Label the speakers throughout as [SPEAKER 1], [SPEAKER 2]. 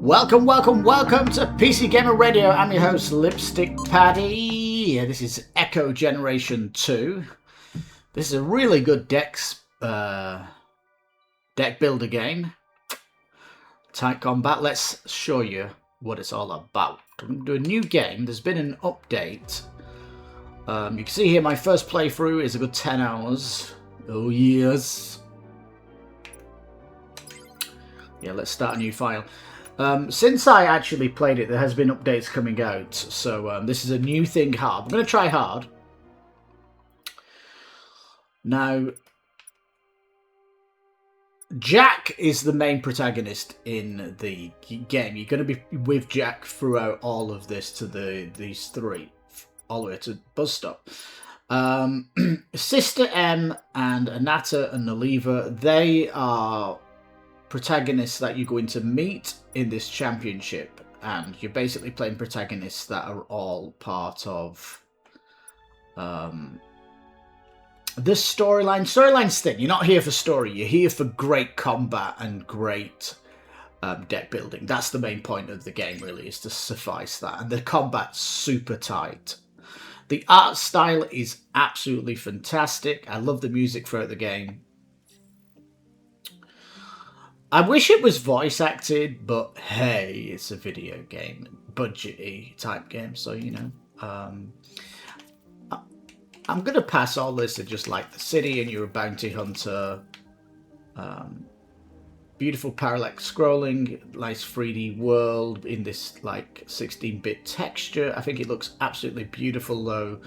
[SPEAKER 1] Welcome to PCGamer Radio. I'm your host, Lipstickpaddy. Yeah, this is Echo Generation 2. This is a really good deck builder game. Tight combat. Let's show you what it's all about. I'm going to do a new game. There's been an update. You can see here my first playthrough is a good 10 hours. Oh yes. Yeah, let's start a new file. Since I actually played it, there has been updates coming out. So this is a new thing hard. I'm going to try hard. Now, Jack is the main protagonist in the game. You're going to be with Jack throughout all of this to these three, all the way to Bus Stop. Sister M and Anata and Naliva, they are protagonists that you're going to meet in this championship, and you're basically playing protagonists that are all part of this storyline's thing. You're not here for story, you're here for great combat and great deck building. That's the main point of the game, really, is to suffice that, and the combat's super tight. The art style is absolutely fantastic. I love the music throughout the game. I wish it was voice acted, but hey, it's a video game, budget-y type game, so you know. I'm gonna pass all this and just like the city, and you're a bounty hunter. Beautiful parallax scrolling, nice 3D world in this like 16-bit texture. I think it looks absolutely beautiful though.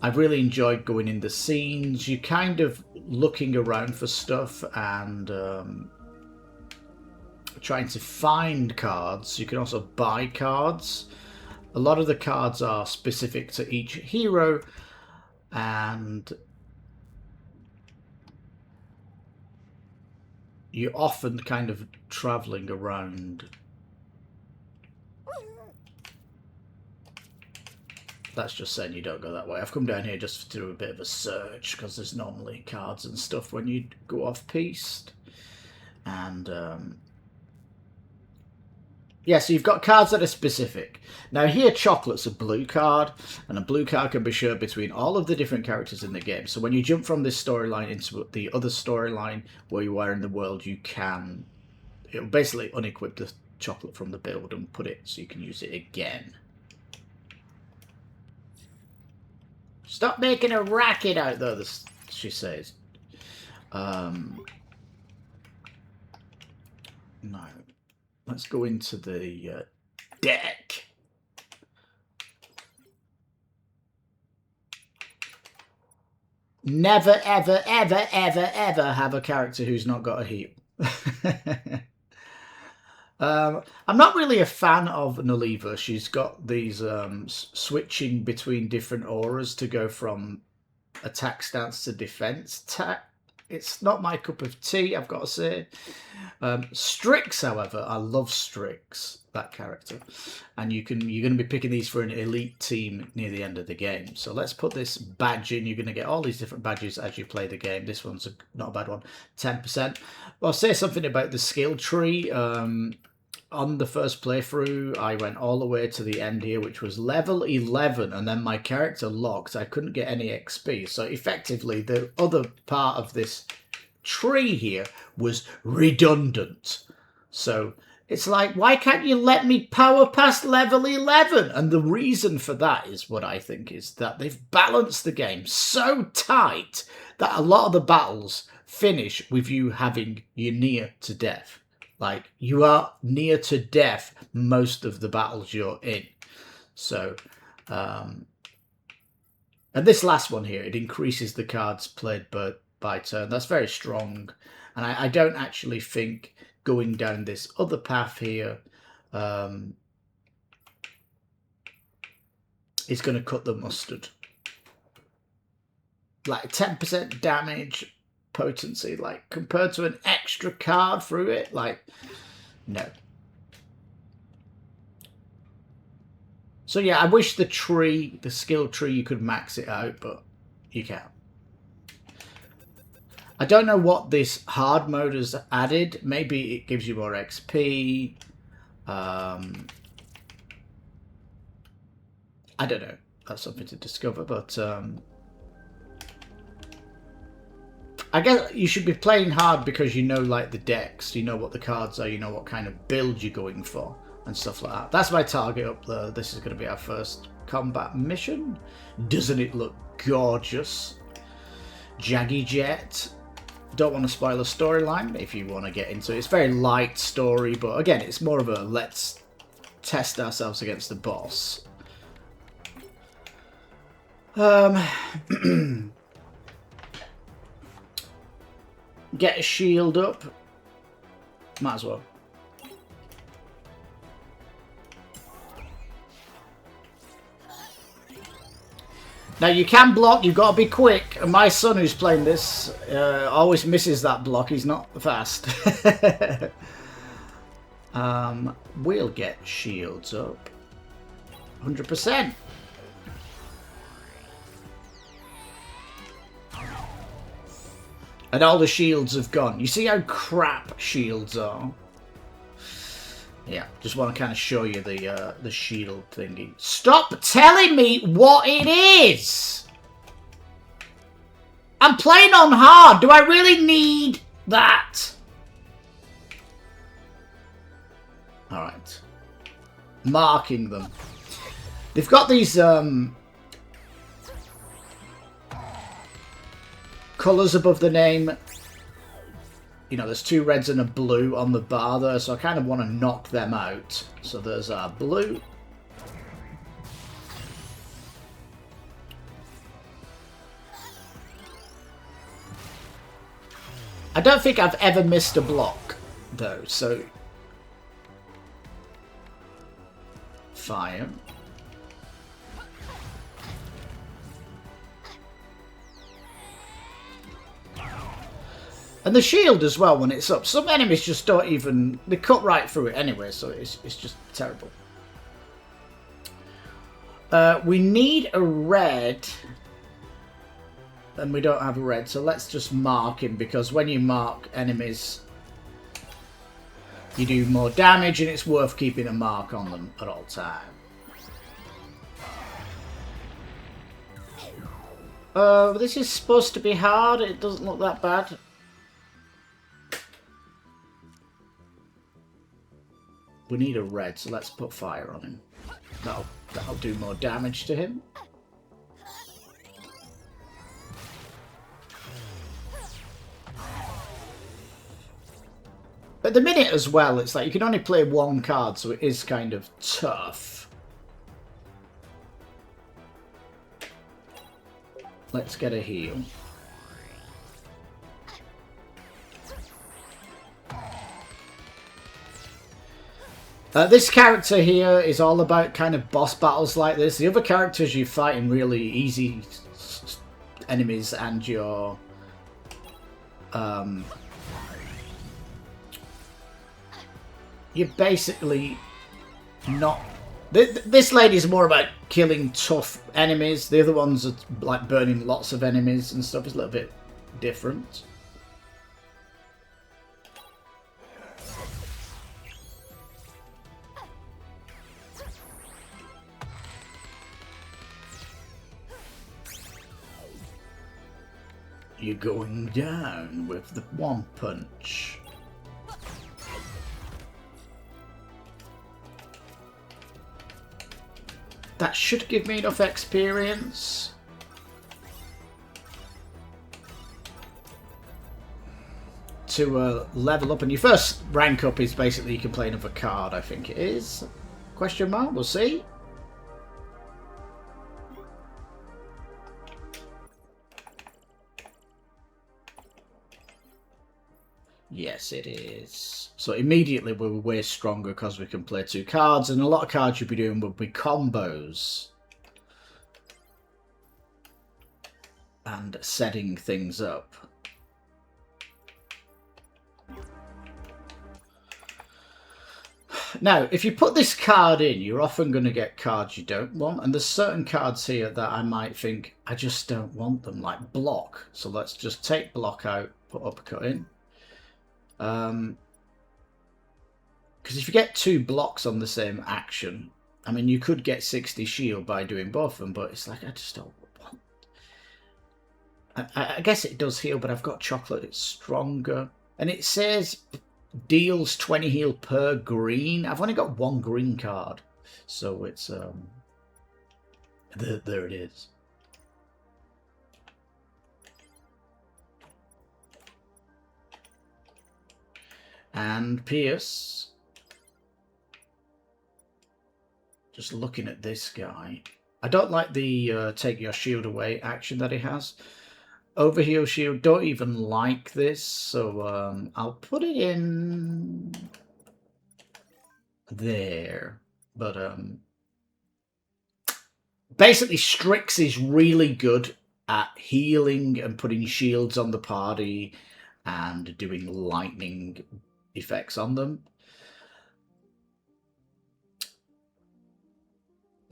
[SPEAKER 1] I've really enjoyed going in the scenes. You're kind of looking around for stuff and trying to find cards. You can also buy cards. A lot of the cards are specific to each hero, and you're often kind of traveling around. That's just saying you don't go that way. I've come down here just to do a bit of a search, because there's normally cards and stuff when you go off-piste. And yeah, so you've got cards that are specific. Now here, chocolate's a blue card, and a blue card can be shared between all of the different characters in the game. So when you jump from this storyline into the other storyline where you are in the world, it'll basically unequip the chocolate from the build and put it so you can use it again. Stop making a racket out there, she says. No. Let's go into the deck. Never, ever, ever, ever, ever have a character who's not got a heal. I'm not really a fan of Naliva. She's got these switching between different auras to go from attack stance to defense. It's not my cup of tea, I've got to say. Strix, however, I love Strix, that character. And you're going to be picking these for an elite team near the end of the game. So let's put this badge in. You're going to get all these different badges as you play the game. This one's not a bad one, 10%. I'll say something about the skill tree. On the first playthrough, I went all the way to the end here, which was level 11, and then my character locked. I couldn't get any XP. So effectively, the other part of this tree here was redundant. So it's like, why can't you let me power past level 11? And the reason for that is what I think is that they've balanced the game so tight that a lot of the battles finish with you having you near to death. Like, you are near to death most of the battles you're in. So, and this last one here, it increases the cards played by turn. That's very strong. And I don't actually think going down this other path here is going to cut the mustard. Like 10% damage, potency, like compared to an extra card through it, like no. So yeah, I wish the skill tree, you could max it out, but you can't. I don't know what this hard mode has added. Maybe it gives you more XP. I don't know. That's something to discover, but I guess you should be playing hard because you know, like, the decks, you know what the cards are, you know what kind of build you're going for, and stuff like that. That's my target up there. This is going to be our first combat mission. Doesn't it look gorgeous? Jaggy Jet. Don't want to spoil the storyline if you want to get into it. It's a very light story, but again, it's more of a let's test ourselves against the boss. Get a shield up. Might as well. Now you can block, you've got to be quick. And my son who's playing this always misses that block, he's not fast. We'll get shields up. 100%. And all the shields have gone. You see how crap shields are? Yeah, just want to kind of show you the shield thingy. Stop telling me what it is! I'm playing on hard. Do I really need that? Alright. Marking them. They've got these colours above the name. You know, there's 2 reds and a blue on the bar there, so I kind of want to knock them out. So there's our blue. I don't think I've ever missed a block, though, so... Fire. And the shield as well when it's up. Some enemies just don't even... They cut right through it anyway, so it's just terrible. We need a red. And we don't have a red, so let's just mark him. Because when you mark enemies, you do more damage, and it's worth keeping a mark on them at all times. This is supposed to be hard. It doesn't look that bad. We need a red, so let's put fire on him. That'll do more damage to him. At the minute as well, it's like you can only play 1 card, so it is kind of tough. Let's get a heal. This character here is all about kind of boss battles like this. The other characters you fight in really easy enemies, and your you're basically not... This lady's more about killing tough enemies. The other ones are like burning lots of enemies and stuff. It's a little bit different. You're going down with the 1 punch. That should give me enough experience. To level up. And your first rank up is basically you can play another card, I think it is. Question mark? We'll see. Yes, it is. So immediately we're way stronger because we can play 2 cards, and a lot of cards you'll be doing will be combos. And setting things up. Now, if you put this card in, you're often going to get cards you don't want, and there's certain cards here that I might think, I just don't want them, like block. So let's just take block out, put uppercut in. Because if you get 2 blocks on the same action, I mean, you could get 60 shield by doing both of them, but it's like, I just don't want... I guess it does heal, but I've got chocolate, it's stronger. And it says deals 20 heal per green. I've only got 1 green card, so it's... There it is. And Pierce... Just looking at this guy, I don't like the take your shield away action that he has. Overheal shield, don't even like this, so I'll put it in there. But basically Strix is really good at healing and putting shields on the party and doing lightning effects on them.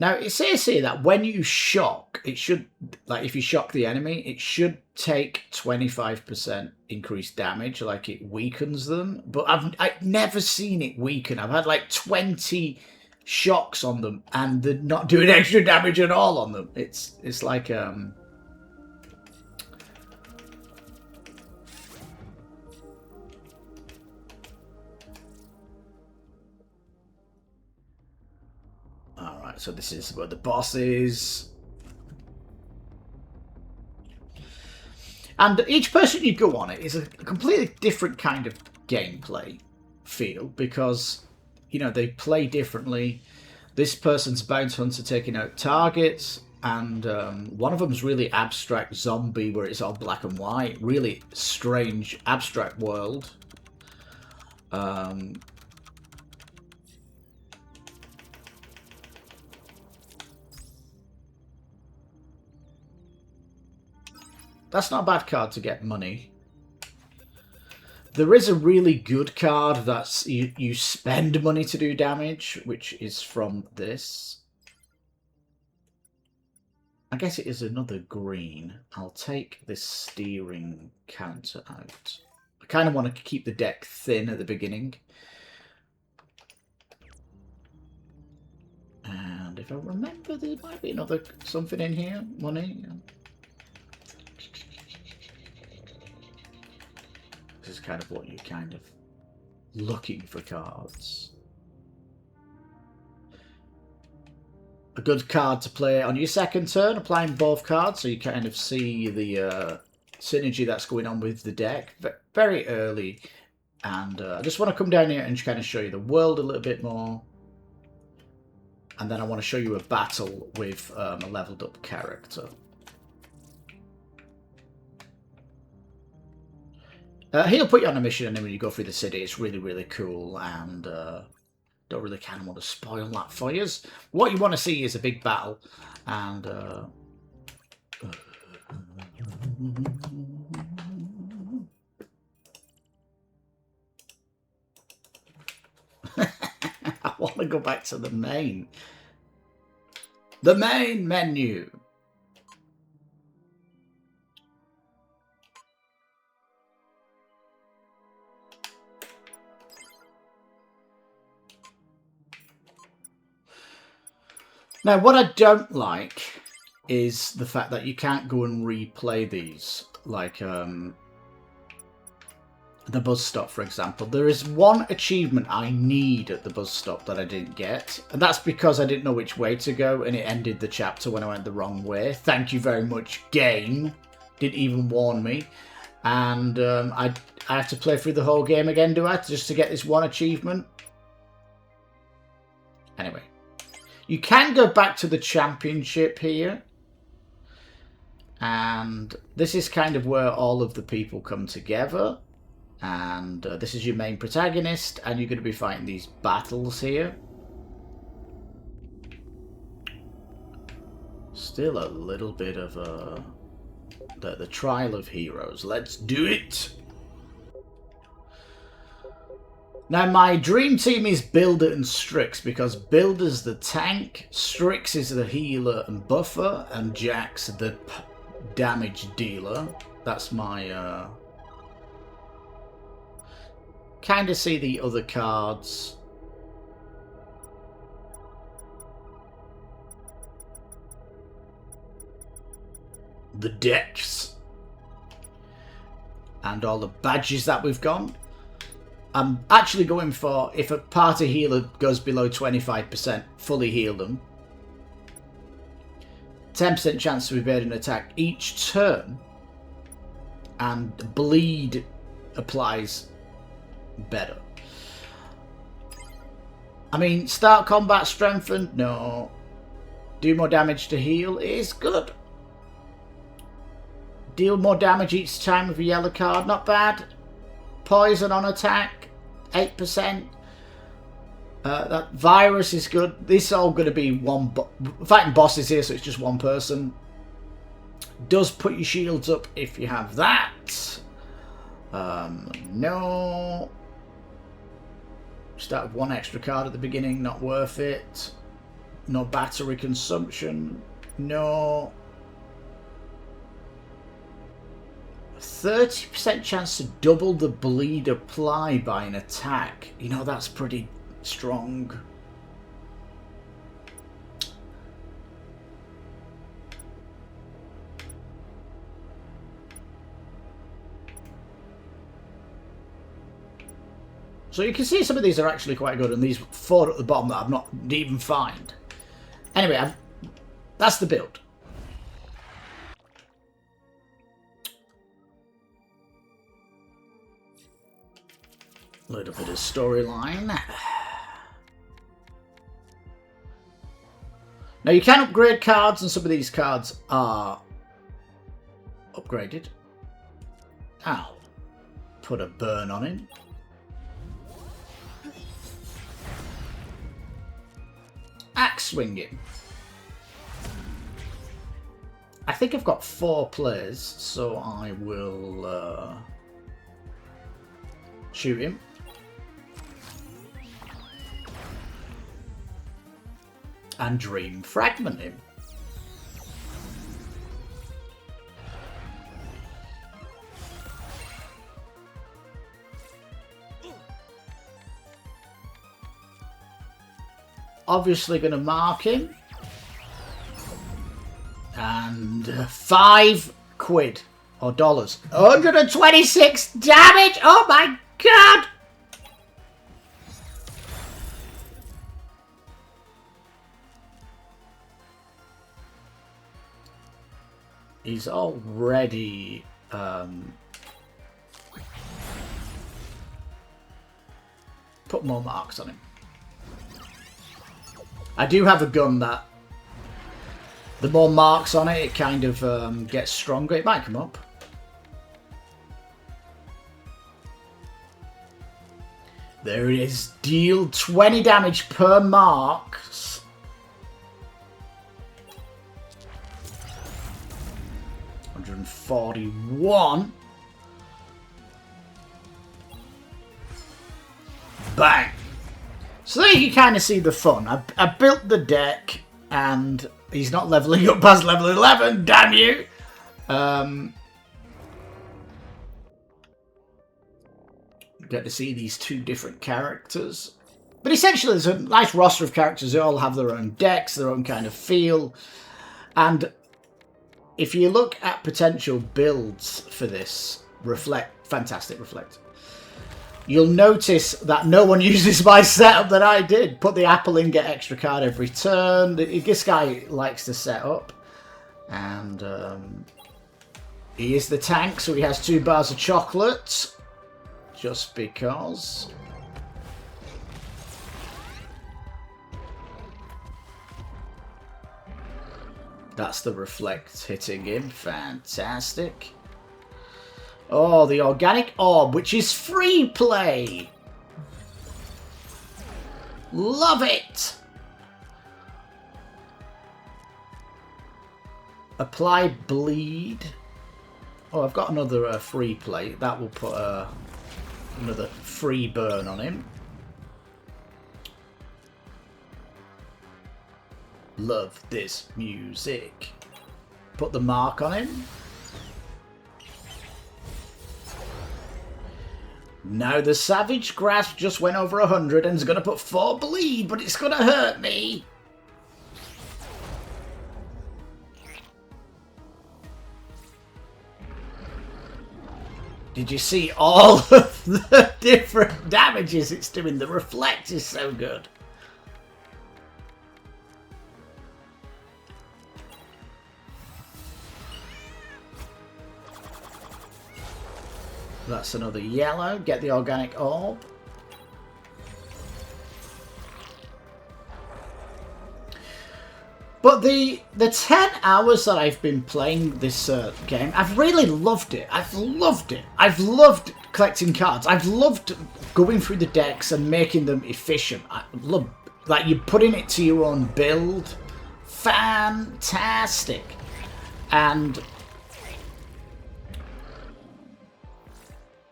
[SPEAKER 1] Now, it says here that when you shock, it should, like if you shock the enemy, it should take 25% increased damage, like it weakens them. But I've never seen it weaken. I've had like 20 shocks on them and they're not doing extra damage at all on them. It's like... So this is where the boss is. And each person you go on it is a completely different kind of gameplay feel because, you know, they play differently. This person's bounty hunter taking out targets, and one of them's really abstract zombie where it's all black and white. Really strange, abstract world. That's not a bad card to get money. There is a really good card that's you spend money to do damage, which is from this. I guess it is another green. I'll take this steering counter out. I kind of want to keep the deck thin at the beginning. And if I remember, there might be another something in here. Money. This is kind of what you're kind of looking for cards. A good card to play on your second turn, applying both cards, so you kind of see the synergy that's going on with the deck very early. And I just want to come down here and kind of show you the world a little bit more. And then I want to show you a battle with a leveled up character. He'll put you on a mission, and then when you go through the city, it's really, really cool, and don't really kind of want to spoil that for you. What you want to see is a big battle, and I want to go back to the main menu. Now, what I don't like is the fact that you can't go and replay these, like the bus stop, for example. There is one achievement I need at the bus stop that I didn't get, and that's because I didn't know which way to go, and it ended the chapter when I went the wrong way. Thank you very much, game. Didn't even warn me. And I have to play through the whole game again, do I, just to get this one achievement? Anyway. You can go back to the championship here. And this is kind of where all of the people come together. And this is your main protagonist. And you're going to be fighting these battles here. Still a little bit of the trial of heroes. Let's do it! Now, my dream team is Builder and Strix, because Builder's the tank, Strix is the healer and buffer, and Jack's the damage dealer. That's my... kind of see the other cards the decks and all the badges that we've gone. I'm actually going for, if a party healer goes below 25%, fully heal them. 10% chance to evade an attack each turn, and bleed applies better. I mean, start combat strengthened? No. Do more damage to heal is good. Deal more damage each time with a yellow card, not bad. Poison on attack, 8%. That virus is good. This is all going to be one... fighting bosses here, so it's just one person. Does put your shields up if you have that. No. Start with one extra card at the beginning, not worth it. No battery consumption. No. 30% chance to double the bleed apply by an attack. You know, that's pretty strong. So you can see some of these are actually quite good, and these 4 at the bottom that I've not even find. Anyway, that's the build. A little bit of storyline. Now you can upgrade cards, and some of these cards are upgraded. Ow. Put a burn on him. Axe swinging. I think I've got 4 players, so I will shoot him. And dream fragment him. Obviously going to mark him. And 5 quid or dollars. 126 damage! Oh my god! He's already put more marks on him. I do have a gun that the more marks on it, it kind of gets stronger. It might come up. There it is. Deal 20 damage per marks. $141. Bang. So there you can kind of see the fun. I built the deck, and he's not leveling up past level 11, damn you! Get to see these 2 different characters. But essentially there's a nice roster of characters. They all have their own decks, their own kind of feel. And if you look at potential builds for this, Fantastic Reflect, you'll notice that no one uses my setup that I did. Put the apple in, get extra card every turn. This guy likes to set up. And he is the tank, so he has 2 bars of chocolate. Just because. That's the reflect hitting him. Fantastic. Oh, the organic orb, which is free play. Love it. Apply bleed. Oh, I've got another free play. That will put another free burn on him. Love this music. Put the mark on him. Now the Savage Grasp just went over 100 and is going to put 4 bleed, but it's going to hurt me. Did you see all of the different damages it's doing? The reflect is so good. That's another yellow. Get the organic orb. But the 10 hours that I've been playing this game, I've really loved it. I've loved it. I've loved collecting cards. I've loved going through the decks and making them efficient. I love, like, you're putting it to your own build. Fantastic. And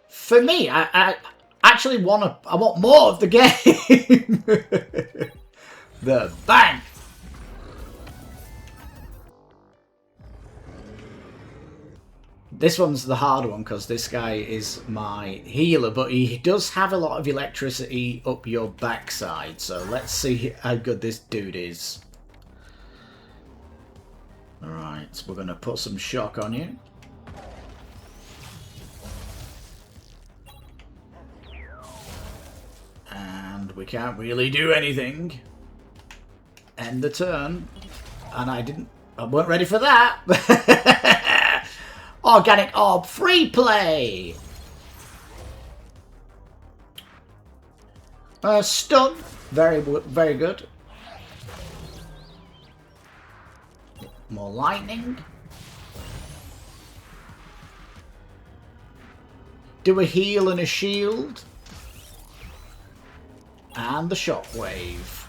[SPEAKER 1] for me, I actually want more of the game. The bang. This one's the hard one because this guy is my healer, but he does have a lot of electricity up your backside. So let's see how good this dude is. Alright, we're going to put some shock on you. And we can't really do anything. End the turn. And I weren't ready for that. Organic orb, free play. Stun, very good. More lightning. Do a heal and a shield. And the shockwave.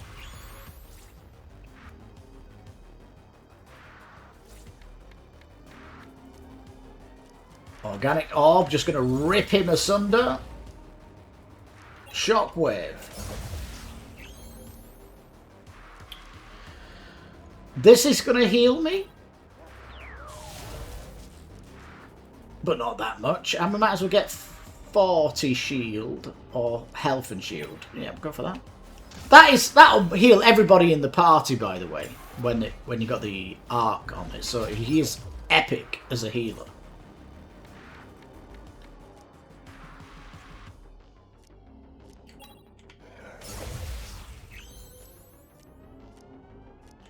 [SPEAKER 1] Organic orb, just going to rip him asunder. Shockwave. This is going to heal me. But not that much. And we might as well get 40 shield or health and shield. Yeah, we'll go for that. That'll heal everybody in the party, by the way, when you got the arc on it. So he is epic as a healer.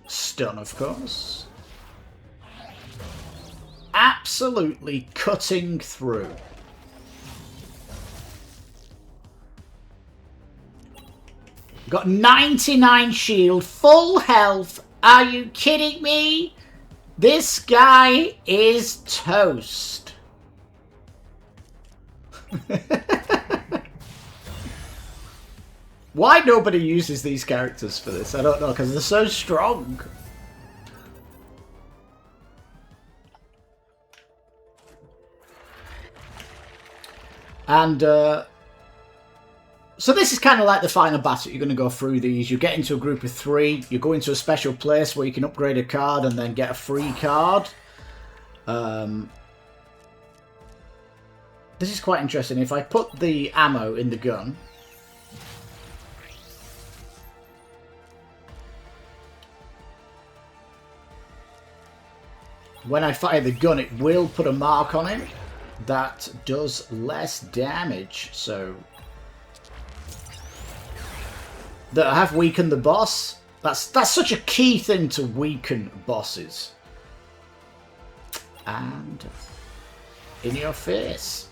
[SPEAKER 1] Stun, of course. Absolutely cutting through. Got 99 shield, full health. Are you kidding me? This guy is toast. Why nobody uses these characters for this? I don't know, because they're so strong. And so this is kind of like the final battle. You're going to go through these. You get into a group of 3. You go into a special place where you can upgrade a card and then get a free card. This is quite interesting. If I put the ammo in the gun, when I fire the gun, it will put a mark on him that does less damage. So that I have weakened the boss. That's such a key thing to weaken bosses. And in your face.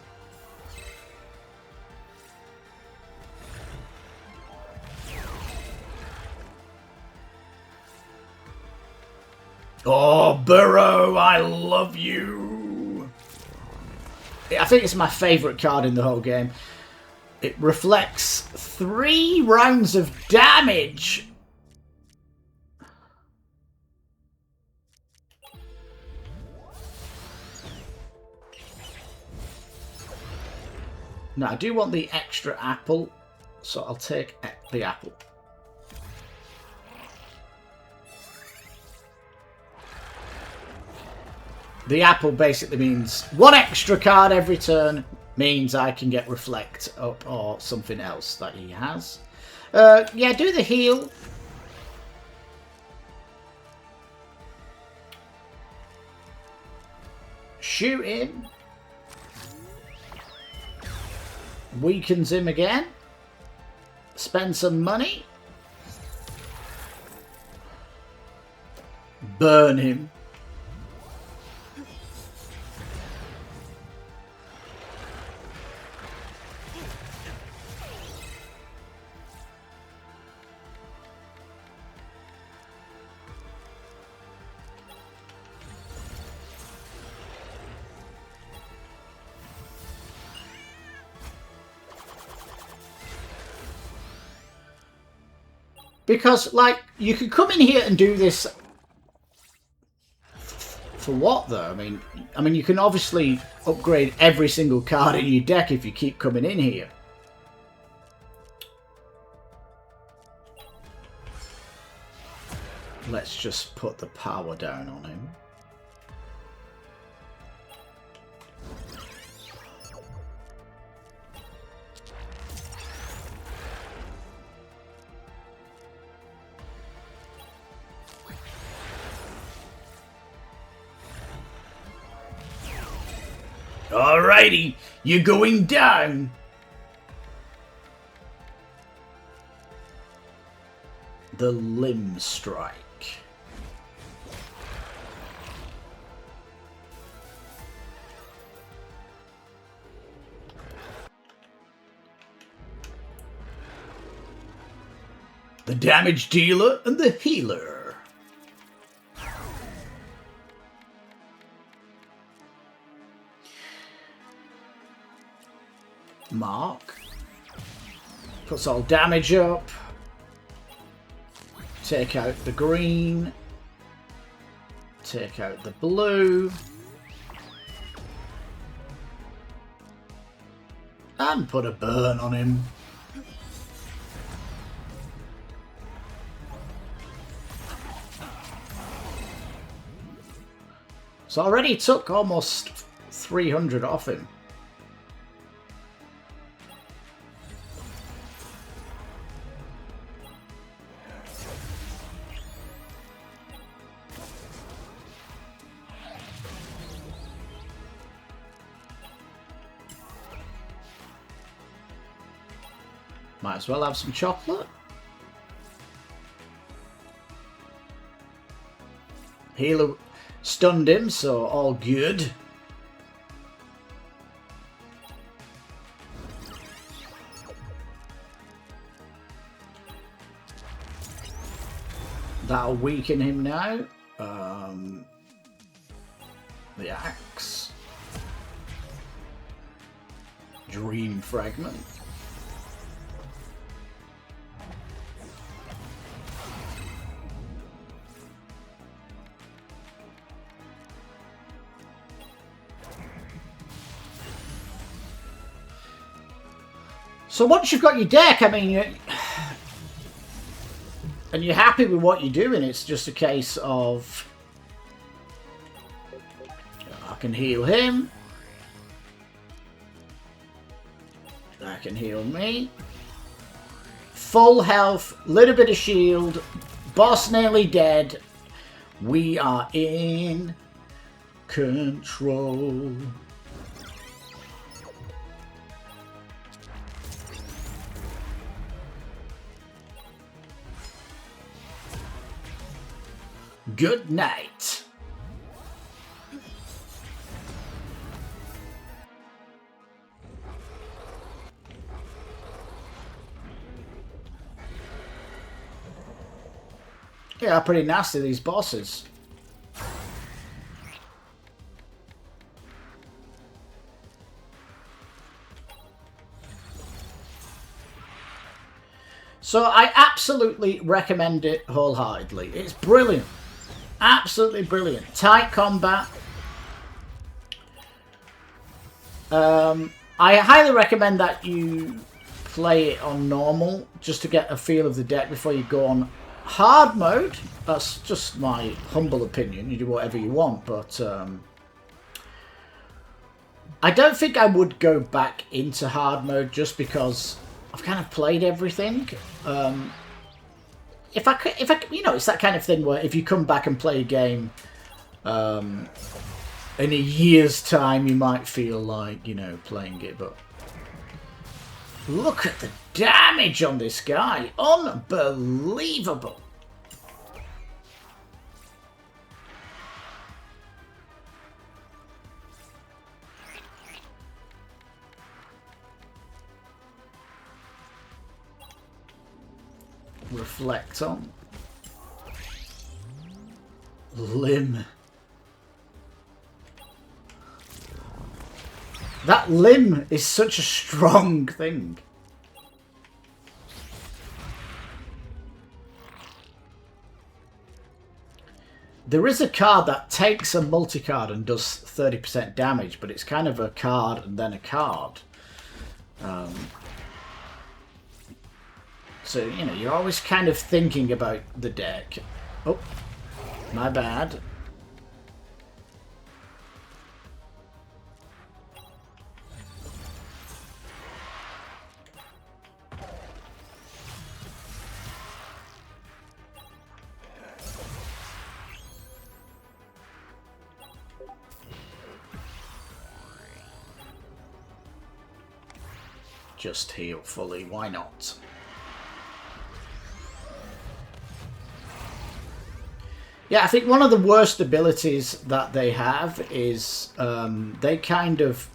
[SPEAKER 1] Oh, Burrow, I love you. I think it's my favourite card in the whole game. It reflects 3 rounds of damage. Now, I do want the extra apple, so I'll take the apple. The apple basically means 1 extra card every turn means I can get reflect up or something else that he has. Yeah, do the heal. Shoot him. Weakens him again. Spend some money. Burn him. Because, like, you could come in here and do this for what, though? I mean, you can obviously upgrade every single card in your deck if you keep coming in here. Let's just put the power down on him. Alrighty, you're going down. The limb strike. The damage dealer and the healer. Mark. Puts all damage up. Take out the green. Take out the blue. And put a burn on him. So already took almost 300 off him. Might as well have some chocolate. Healer stunned him, so all good. That'll weaken him now. The axe. Dream fragment. So once you've got your deck, I mean, and you're happy with what you're doing, it's just a case of I can heal him, that can heal me, full health, little bit of shield, boss nearly dead, we are in control. Good night. Yeah, pretty nasty, these bosses. So I absolutely recommend it wholeheartedly. It's brilliant. Absolutely brilliant. Tight combat. I highly recommend that you play it on normal just to get a feel of the deck before you go on hard mode. That's just my humble opinion. You do whatever you want, but I don't think I would go back into hard mode just because I've kind of played everything. If I, you know, it's that kind of thing where if you come back and play a game in a year's time, you might feel like, you know, playing it. But Look at the damage on this guy. Unbelievable. Reflect on. Limb. That limb is such a strong thing. There is a card that takes a multi-card and does 30% damage, but it's kind of a card and then a card. So, you know, you're always kind of thinking about the deck. Oh, my bad. Just heal fully, why not? Yeah, I think one of the worst abilities that they have is they kind of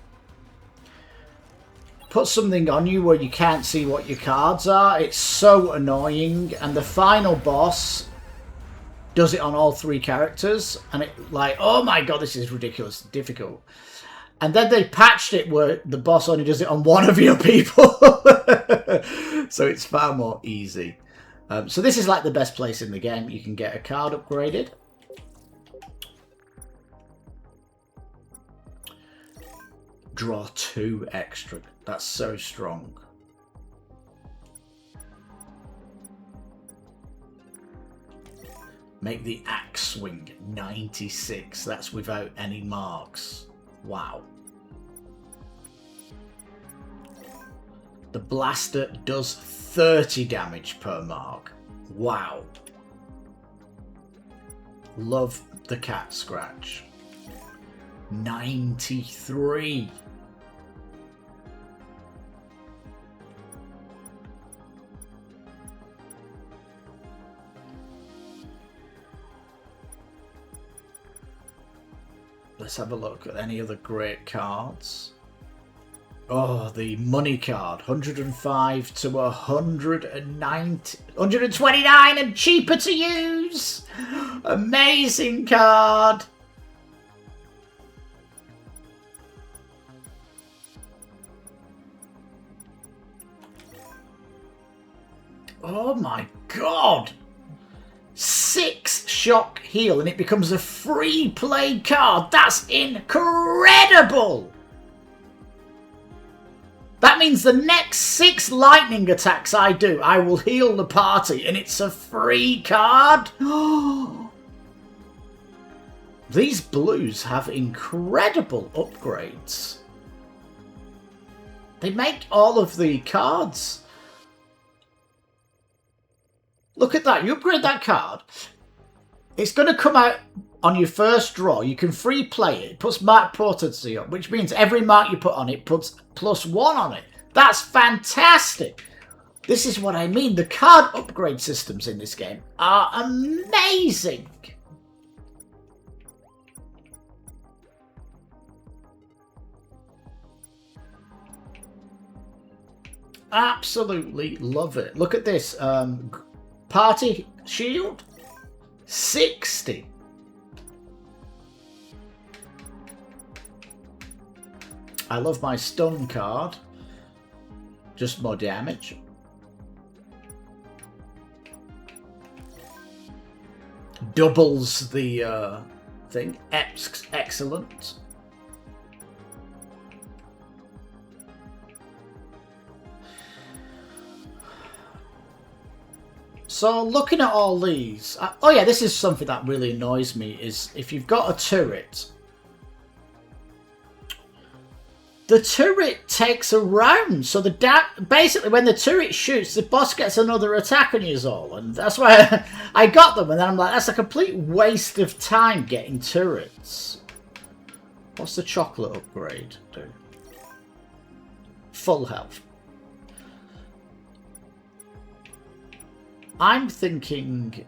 [SPEAKER 1] put something on you where you can't see what your cards are. It's so annoying, and the final boss does it on all 3 characters, and it like, oh my god, this is ridiculous, difficult. And then they patched it where the boss only does it on 1 of your people. So it's far more easy. So this is like the best place in the game. You can get a card upgraded. Draw 2 extra. That's so strong. Make the axe swing 96. That's without any marks. Wow. The blaster does 30 damage per mark. Wow. Love the cat scratch. 93. Let's have a look at any other great cards. Oh, the money card. 105 to 190, 129 and cheaper to use. Amazing card. Oh my god. 6 shock heal and it becomes a free play card. That's incredible. That means the next 6 lightning attacks I do, I will heal the party, and it's a free card. These blues have incredible upgrades. They make all of the cards. Look at that. You upgrade that card. It's going to come out on your first draw. You can free play it. It puts mark potency on, which means every mark you put on it puts +1 on it. That's fantastic. This is what I mean. The card upgrade systems in this game are amazing. Absolutely love it. Look at this. Party shield. 60. I love my stun card. Just more damage. Doubles the thing. Excellent. So looking at all these, oh yeah, this is something that really annoys me, is if you've got a turret, the turret takes a round. So basically when the turret shoots, the boss gets another attack on you all, and that's why I got them, and then I'm like, that's a complete waste of time getting turrets. What's the chocolate upgrade do? Full health. I'm thinking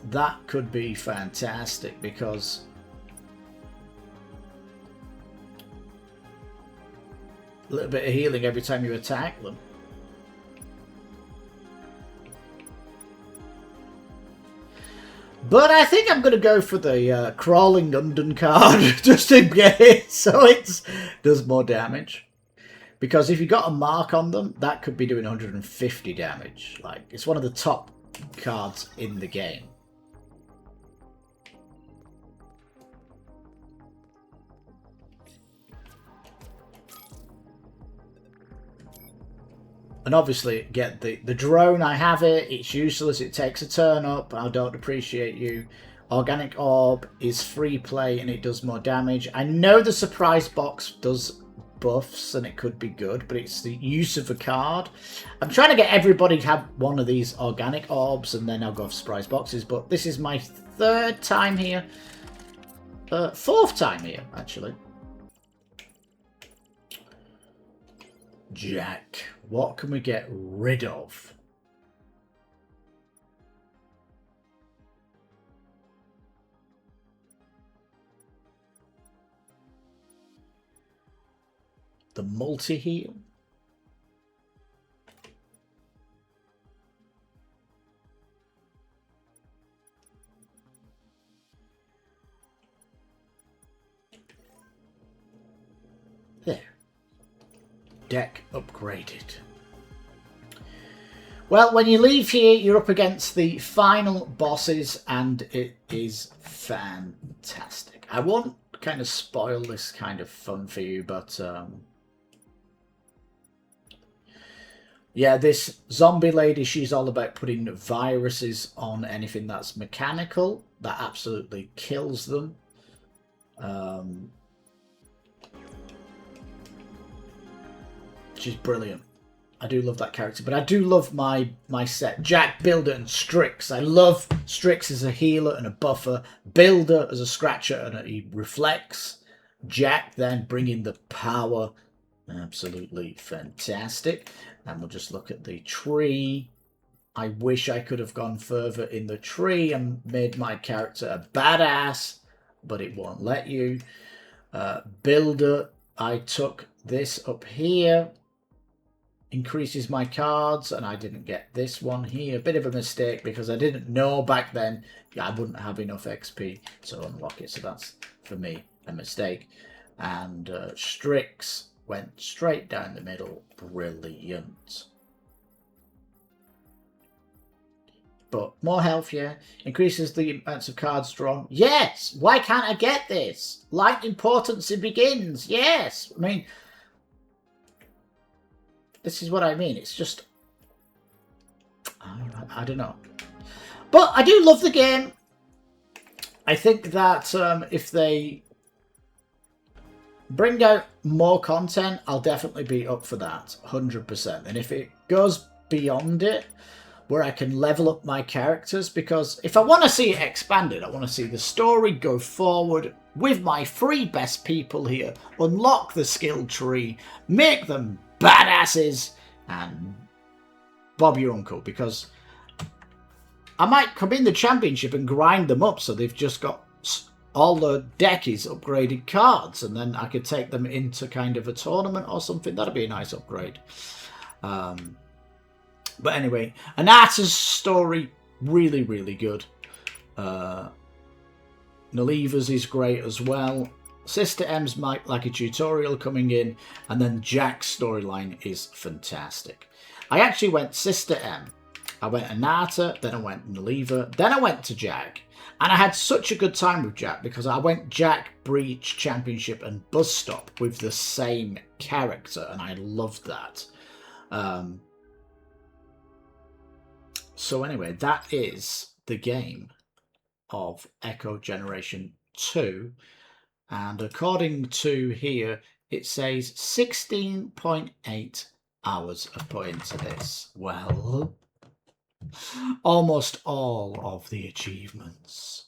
[SPEAKER 1] that could be fantastic because a little bit of healing every time you attack them. But I think I'm going to go for the Crawling Undone card just in case, so it does more damage. Because if you got a mark on them, that could be doing 150 damage. Like, it's one of the top cards in the game. And obviously, get the drone, I have it. It's useless. It takes a turn up. I don't appreciate you. Organic Orb is free play and it does more damage. I know the surprise box does buffs and it could be good, but it's the use of a card. I'm trying to get everybody to have one of these Organic Orbs and then I'll go for surprise boxes. But this is my third time here. Fourth time here, actually. Jack. What can we get rid of? The multi-heal. There. Deck upgraded. Well, when you leave here, you're up against the final bosses, and it is fantastic. I won't kind of spoil this kind of fun for you, but yeah, this zombie lady, she's all about putting viruses on anything that's mechanical. That absolutely kills them. She's brilliant. I do love that character, but I do love my set. Jack, Builder, and Strix. I love Strix as a healer and a buffer. Builder as a scratcher and he reflects. Jack then bringing the power. Absolutely fantastic. And we'll just look at the tree. I wish I could have gone further in the tree and made my character a badass, but it won't let you. Builder, I took this up here. Increases my cards, and I didn't get this one here. A bit of a mistake because I didn't know back then I wouldn't have enough XP to unlock it. So that's, for me, a mistake. And Strix went straight down the middle. Brilliant. But more health, yeah. Increases the amounts of cards drawn. Yes! Why can't I get this? Lightning Potency begins. Yes! I mean, this is what I mean. It's just, I don't know. But I do love the game. I think that if they bring out more content, I'll definitely be up for that, 100%. And if it goes beyond it, where I can level up my characters, because if I want to see it expanded, I want to see the story go forward with my three best people here, unlock the skill tree, make them badasses, and bob your uncle, because I might come in the championship and grind them up so they've just got all the deck is upgraded cards, and then I could take them into kind of a tournament or something. That'd be a nice upgrade. But anyway, Anata's story, really, really good. Naliva's is great as well. Sister M's might like a tutorial coming in, and then Jack's storyline is fantastic. I actually went Sister M, I went Anata, then I went Naliva, then I went to Jack, and I had such a good time with Jack because I went Jack, Breach, Championship, and Bus Stop with the same character, and I loved that. So anyway, that is the game of Echo Generation 2. And according to here, it says 16.8 hours of put into this. Well, almost all of the achievements.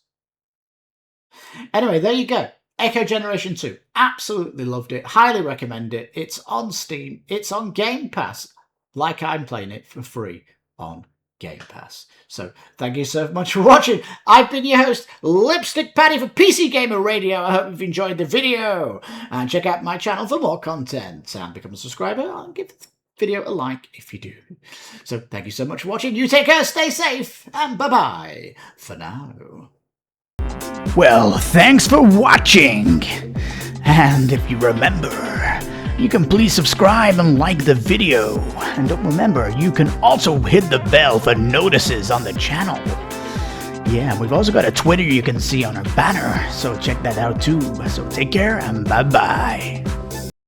[SPEAKER 1] Anyway, there you go. Echo Generation 2. Absolutely loved it. Highly recommend it. It's on Steam. It's on Game Pass. Like I'm playing it for free. on Game Pass. So thank you so much for watching. I've been your host, Lipstickpaddy for PCGamer Radio. I hope you've enjoyed the video. And check out my channel for more content. And become a subscriber and give the video a like if you do. So thank you so much for watching. You take care, stay safe, and bye-bye for now.
[SPEAKER 2] Well, thanks for watching. And if you remember, you can please subscribe and like the video. And don't remember, you can also hit the bell for notices on the channel. Yeah, we've also got a Twitter you can see on our banner, so check that out too. So take care and bye-bye.